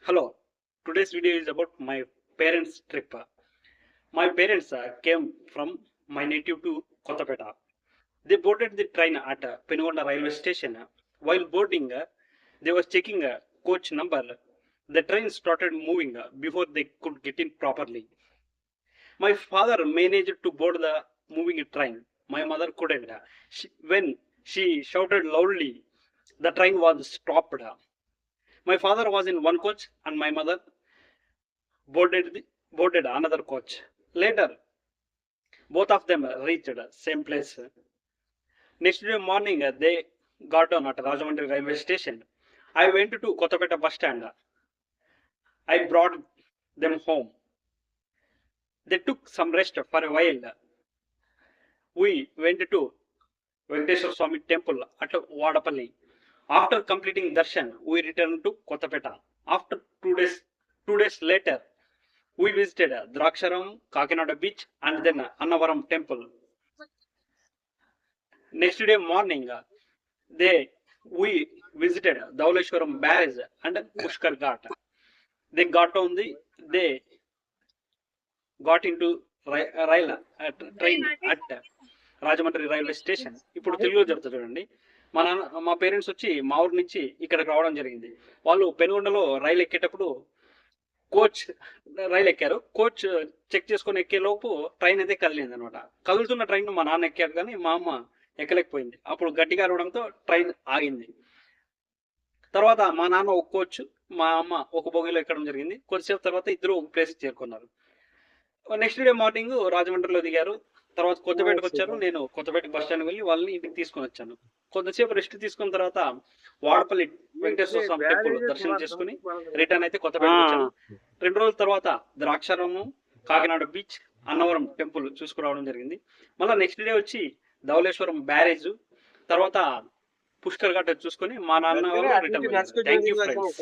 Hello, today's video is about my parents' trip. My parents came from my native to Kottapeta. They boarded the train at Penugonda railway station. While boarding, they were checking coach number. The train started moving before they could get in properly. My father managed to board the moving train. My mother couldn't. When she shouted loudly, the train was stopped. My father was in one coach and my mother boarded another coach. Later, both of them reached same place. Next day morning, they got on at Rajahmundry railway station. I went to Kottapeta bus stand. I brought them home. They took some rest for a while. We went to Venkateswara Swami temple at Vadapalli. After completing darshan, we returned to Kottapeta. After 2 days later, we visited Draksharam, Kakinada beach, and then Annavaram temple. Next day morning, we visited Dhauleshwaram barrage and Pushkar Ghat. They got into train at Rajahmundry railway station. ఇప్పుడు తెలుగులో చెప్తా చూడండి. మా parents వచ్చి మా ఊరు నుంచి ఇక్కడికి రావడం జరిగింది. వాళ్ళు పెనుగొండలో రైలు ఎక్కేటప్పుడు రైలు ఎక్కారు. కోచ్ చెక్ చేసుకొని ఎక్కే లోపు ట్రైన్ అయితే కదిలింది అనమాట. కదులుతున్న ట్రైన్ మా నాన్న ఎక్కారు కానీ మా అమ్మ ఎక్కలేకపోయింది. అప్పుడు గట్టిగా అరవడంతో ట్రైన్ ఆగింది. తర్వాత మా నాన్న ఒక కోచ్, మా అమ్మ ఒక బోగిలో ఎక్కడం జరిగింది. కొద్దిసేపు తర్వాత ఇద్దరు ఒక ప్లేస్కి చేరుకున్నారు. నెక్స్ట్ డే మార్నింగ్ రాజమండ్రిలో దిగారు. తర్వాత కొత్తపేటకు వచ్చారు. నేను కొత్తపేట బస్ స్టాండ్ వెళ్ళి వాళ్ళని ఇంటికి తీసుకొని వచ్చాను. కొంతసేపు రెస్ట్ తీసుకున్న తర్వాత వాడపల్లి వెంకటేశ్వర స్వామి టెంపుల్ దర్శనం చేసుకుని రిటర్న్ అయితే కొత్తపేటకు వచ్చాను. 2 రోజుల తర్వాత ద్రాక్షారాము, కాకినాడ బీచ్, అన్నవరం టెంపుల్ చూసుకురావడం జరిగింది. మళ్ళీ నెక్స్ట్ డే వచ్చి ధవళేశ్వరం బ్యారేజ్, తర్వాత పుష్కర్ ఘాట్ చూసుకొని మా నాన్న రిటర్న్. Thank you friends.